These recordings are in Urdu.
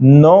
9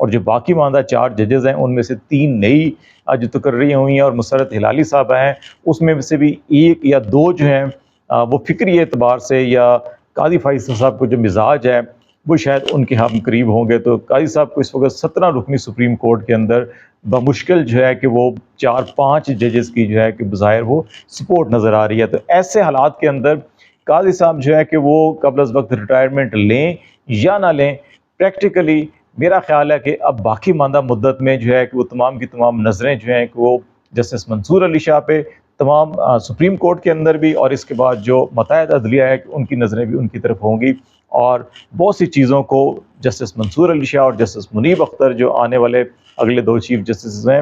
اور جو باقی ماندہ 4 ججز ہیں ان میں سے 3 نئی جو تقرری ہوئی ہیں اور مسرت ہلالی صاحب ہیں، اس میں سے بھی 1 یا 2 جو ہیں وہ فکری اعتبار سے یا قاضی فائز صاحب کو جو مزاج ہے وہ شاید ان کے ہم قریب ہوں گے. تو قاضی صاحب کو اس وقت 17 رکنی سپریم کورٹ کے اندر بمشکل جو ہے کہ وہ 4-5 ججز کی جو ہے کہ بظاہر وہ سپورٹ نظر آ رہی ہے. تو ایسے حالات کے اندر قاضی صاحب جو ہے کہ وہ قبل از وقت ریٹائرمنٹ لیں یا نہ لیں، پریکٹیکلی میرا خیال ہے کہ اب باقی ماندہ مدت میں جو ہے کہ وہ تمام کی تمام نظریں جو ہیں کہ وہ جسٹس منصور علی شاہ پہ، تمام سپریم کورٹ کے اندر بھی، اور اس کے بعد جو متحدہ عدلیہ ہے ان کی نظریں بھی ان کی طرف ہوں گی. اور بہت سی چیزوں کو جسٹس منصور علی شاہ اور جسٹس منیب اختر جو آنے والے اگلے 2 چیف جسٹس ہیں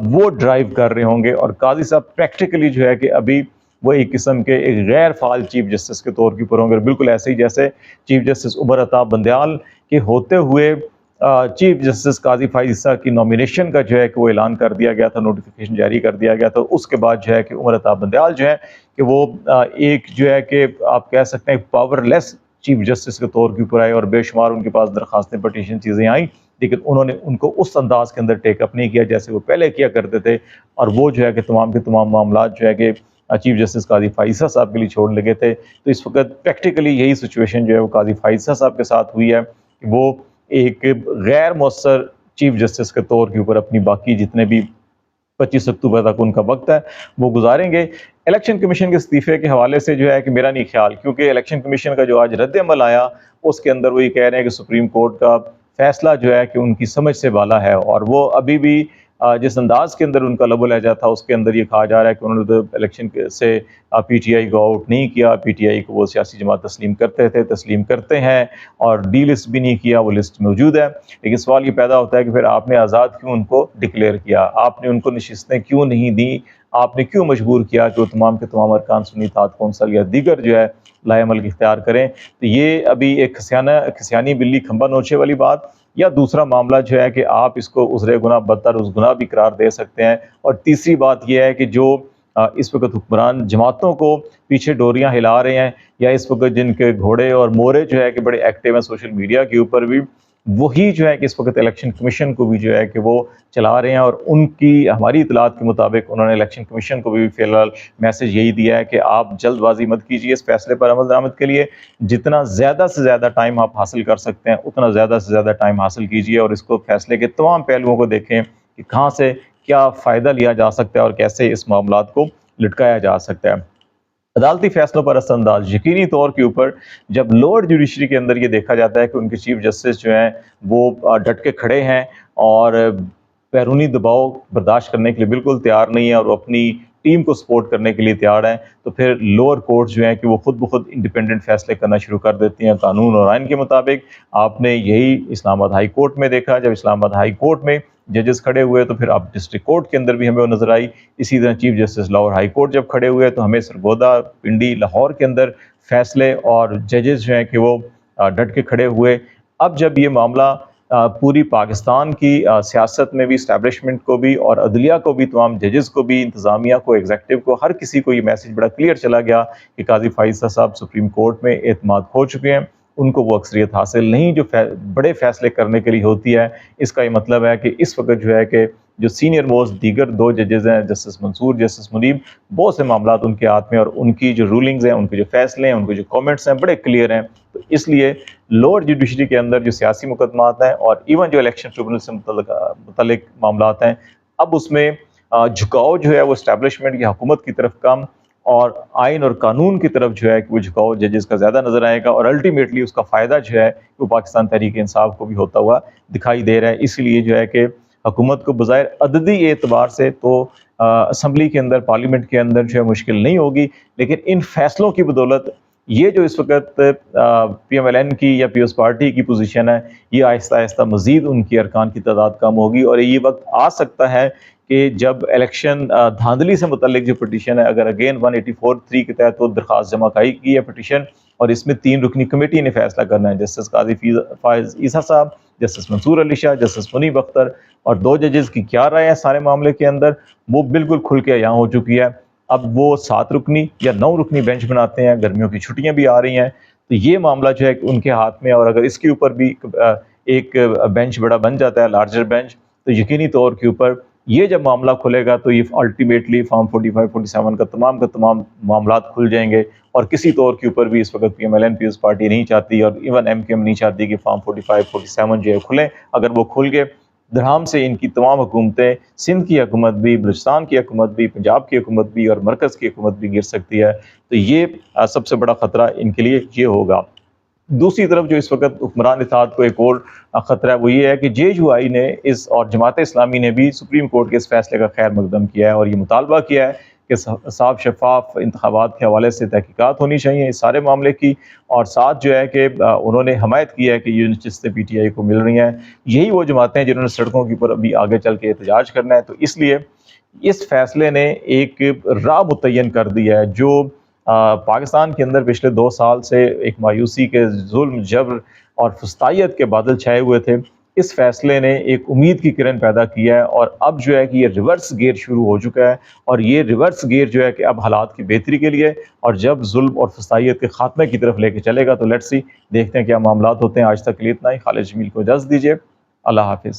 وہ ڈرائیو کر رہے ہوں گے. اور قاضی صاحب پریکٹیکلی جو ہے کہ ابھی وہ ایک قسم کے ایک غیر فعال چیف جسٹس کے طور کے اوپر ہوں گے، بالکل ایسے ہی جیسے چیف جسٹس عمر عطا بندیال کے ہوتے ہوئے چیف جسٹس قاضی فائز عیسیٰ کی نامینیشن کا جو ہے کہ وہ اعلان کر دیا گیا تھا، نوٹیفیکیشن جاری کر دیا گیا تھا. اس کے بعد جو ہے کہ عمر عطا بندیال جو ہے کہ وہ ایک جو ہے کہ آپ کہہ سکتے ہیں پاور لیس چیف جسٹس کے طور کے اوپر آئے، اور بے شمار ان کے پاس درخواستیں پٹیشن چیزیں آئیں، لیکن انہوں نے ان کو اس انداز کے اندر ٹیک اپ نہیں کیا جیسے وہ پہلے کیا کرتے تھے، اور وہ جو ہے کہ تمام کے تمام معاملات جو ہے کہ چیف جسٹس قاضی فائزہ صاحب کے لیے چھوڑ لگے تھے. تو اس وقت پریکٹیکلی یہی سچویشن جو ہے وہ قاضی فائزہ صاحب کے ساتھ ہوئی ہے کہ وہ ایک غیر مؤثر چیف جسٹس کے طور کے اوپر اپنی باقی جتنے بھی 25 اکتوبر تک ان کا وقت ہے وہ گزاریں گے. الیکشن کمیشن کے استعفے کے حوالے سے جو ہے کہ میرا نہیں خیال، کیونکہ الیکشن کمیشن کا جو آج رد عمل آیا اس کے اندر وہ یہ کہہ رہے ہیں کہ سپریم کورٹ کا فیصلہ جو ہے کہ ان کی سمجھ سے بالا ہے، اور وہ ابھی بھی جس انداز کے اندر ان کا لب و لہجہ تھا اس کے اندر یہ کہا جا رہا ہے کہ انہوں نے الیکشن سے پی ٹی آئی کو آؤٹ نہیں کیا، پی ٹی آئی کو وہ سیاسی جماعت تسلیم کرتے ہیں اور ڈی لسٹ بھی نہیں کیا، وہ لسٹ موجود ہے. لیکن سوال یہ پیدا ہوتا ہے کہ پھر آپ نے آزاد کیوں ان کو ڈکلیئر کیا، آپ نے ان کو نشستیں کیوں نہیں دیں، آپ نے کیوں مجبور کیا کہ وہ تمام کے تمام ارکان سنی اتحاد کونسل یا دیگر جو ہے لائے عمل اختیار کریں. تو یہ ابھی ایک کھسیانی بلی کھمبا نوچے والی بات، یا دوسرا معاملہ جو ہے کہ آپ اس کو عذر گناہ بدتر اس گناہ بھی قرار دے سکتے ہیں. اور تیسری بات یہ ہے کہ جو اس وقت حکمران جماعتوں کو پیچھے ڈوریاں ہلا رہے ہیں، یا اس وقت جن کے گھوڑے اور مورے جو ہے کہ بڑے ایکٹیو ہیں سوشل میڈیا کے اوپر بھی، وہی جو ہے کہ اس وقت الیکشن کمیشن کو بھی جو ہے کہ وہ چلا رہے ہیں. اور ان کی ہماری اطلاعات کے مطابق انہوں نے الیکشن کمیشن کو بھی فی الحال میسج یہی دیا ہے کہ آپ جلد بازی مت کیجیے اس فیصلے پر عمل درآمد کے لیے، جتنا زیادہ سے زیادہ ٹائم آپ حاصل کر سکتے ہیں اتنا زیادہ سے زیادہ ٹائم حاصل کیجیے، اور اس کو فیصلے کے تمام پہلوؤں کو دیکھیں کہ کہاں سے کیا فائدہ لیا جا سکتا ہے اور کیسے اس معاملات کو لٹکایا جا سکتا ہے. عدالتی فیصلوں پر اثر انداز یقینی طور کے اوپر جب لوور جوڈیشری کے اندر یہ دیکھا جاتا ہے کہ ان کے چیف جسٹس جو ہیں وہ ڈٹ کے کھڑے ہیں اور بیرونی دباؤ برداشت کرنے کے لیے بالکل تیار نہیں ہے، اور وہ اپنی ٹیم کو سپورٹ کرنے کے لیے تیار ہیں، تو پھر لوور کورٹ جو ہیں کہ وہ خود بخود انڈیپینڈنٹ فیصلے کرنا شروع کر دیتی ہیں قانون اور آئین کے مطابق. آپ نے یہی اسلام آباد ہائی کورٹ میں دیکھا، جب اسلام آباد ہائی کورٹ میں ججز کھڑے ہوئے تو پھر اب ڈسٹرکٹ کورٹ کے اندر بھی ہمیں وہ نظر آئی. اسی طرح chief justice Lahore high court جب کھڑے ہوئے تو ہمیں سرگودا، پنڈی، لاہور کے اندر فیصلے اور ججز جو ہیں کہ وہ ڈٹ کے کھڑے ہوئے. اب جب یہ معاملہ پوری پاکستان کی سیاست میں بھی، اسٹیبلشمنٹ کو بھی اور عدلیہ کو بھی، تمام ججز کو بھی، انتظامیہ کو، ایگزیکٹو کو، ہر کسی کو یہ میسج بڑا کلیئر چلا گیا کہ قاضی فائز صاحب سپریم کورٹ میں اعتماد کھو چکے ہیں، ان کو وہ اکثریت حاصل نہیں جو بڑے فیصلے کرنے کے لیے ہوتی ہے. اس کا یہ مطلب ہے کہ اس وقت جو ہے کہ جو سینئر موسٹ دیگر 2 ججز ہیں، جسٹس منصور، جسٹس منیب، بہت سے معاملات ان کے ہاتھ میں، اور ان کی جو رولنگز ہیں، ان کے جو فیصلے ہیں، ان کے جو کامنٹس ہیں بڑے کلیئر ہیں. تو اس لیے لوور جوڈیشری کے اندر جو سیاسی مقدمات ہیں اور ایون جو الیکشن ٹریبونل سے متعلق معاملات ہیں، اب اس میں جھکاؤ جو ہے وہ اسٹیبلشمنٹ یا حکومت کی طرف کم، اور آئین اور قانون کی طرف جو ہے کہ وہ جھکاؤ ججز کا زیادہ نظر آئے گا، اور الٹیمیٹلی اس کا فائدہ جو ہے وہ پاکستان تحریک انصاف کو بھی ہوتا ہوا دکھائی دے رہا ہے. اس لیے جو ہے کہ حکومت کو بظاہر عددی اعتبار سے تو اسمبلی کے اندر، پارلیمنٹ کے اندر جو ہے مشکل نہیں ہوگی، لیکن ان فیصلوں کی بدولت یہ جو اس وقت پی ایم ایل این کی یا پیپلز پارٹی کی پوزیشن ہے، یہ آہستہ آہستہ مزید ان کی ارکان کی تعداد کم ہوگی. اور یہ وقت آ سکتا ہے کہ جب الیکشن دھاندلی سے متعلق جو پٹیشن ہے، اگر اگین 184(3) کے تحت وہ درخواست جمع کی ہے پٹیشن، اور اس میں 3 رکنی کمیٹی نے فیصلہ کرنا ہے، جسٹس قاضی فائز عیسیٰ صاحب، جسٹس منصور علی شاہ، جسٹس منیب اختر، اور 2 ججز کی کیا رائے ہے سارے معاملے کے اندر، وہ بالکل کھل کے یہاں ہو چکی ہے. اب وہ 7 رکنی یا 9 رکنی بینچ بناتے ہیں، گرمیوں کی چھٹیاں بھی آ رہی ہیں، تو یہ معاملہ جو ہے ان کے ہاتھ میں. اور اگر اس کے اوپر بھی ایک بینچ بڑا بن جاتا ہے، لارجر بینچ، تو یقینی طور کے اوپر یہ جب معاملہ کھلے گا تو یہ الٹیمیٹلی فارم 45 47 کا تمام معاملات کھل جائیں گے، اور کسی طور کے اوپر بھی اس وقت P M L N Peoples Party نہیں چاہتی، اور ایون ایم کیو ایم نہیں چاہتی کہ فارم 45 47 جو ہے کھلیں۔ اگر وہ کھل گئے درہم سے ان کی تمام حکومتیں، سندھ کی حکومت بھی، بلوچستان کی حکومت بھی، پنجاب کی حکومت بھی اور مرکز کی حکومت بھی گر سکتی ہے۔ تو یہ سب سے بڑا خطرہ ان کے لیے یہ ہوگا۔ دوسری طرف جو اس وقت حکمران اتحاد کو ایک اور خطرہ ہے وہ یہ ہے کہ جے یو آئی نے اور جماعت اسلامی نے بھی سپریم کورٹ کے اس فیصلے کا خیر مقدم کیا ہے، اور یہ مطالبہ کیا ہے کہ صاف شفاف انتخابات کے حوالے سے تحقیقات ہونی چاہیے اس سارے معاملے کی، اور ساتھ جو ہے کہ انہوں نے حمایت کی ہے کہ یہ نشستیں پی ٹی آئی کو مل رہی ہیں۔ یہی وہ جماعتیں ہیں جنہوں نے سڑکوں کے اوپر ابھی آگے چل کے احتجاج کرنا ہے۔ تو اس لیے اس فیصلے نے ایک راہ متعین کر دی ہے جو پاکستان کے اندر پچھلے 2 سال سے ایک مایوسی کے ظلم، جبر اور فسطائیت کے بادل چھائے ہوئے تھے۔ اس فیصلے نے ایک امید کی کرن پیدا کیا ہے، اور اب جو ہے کہ یہ ریورس گیئر شروع ہو چکا ہے، اور یہ ریورس گیئر جو ہے کہ اب حالات کی بہتری کے لیے اور جب ظلم اور فسطائیت کے خاتمے کی طرف لے کے چلے گا۔ تو لیٹس سی، دیکھتے ہیں کیا معاملات ہوتے ہیں۔ آج تک کے لیے اتنا ہی۔ خالد جمیل کو اجازت دیجیے، اللہ حافظ۔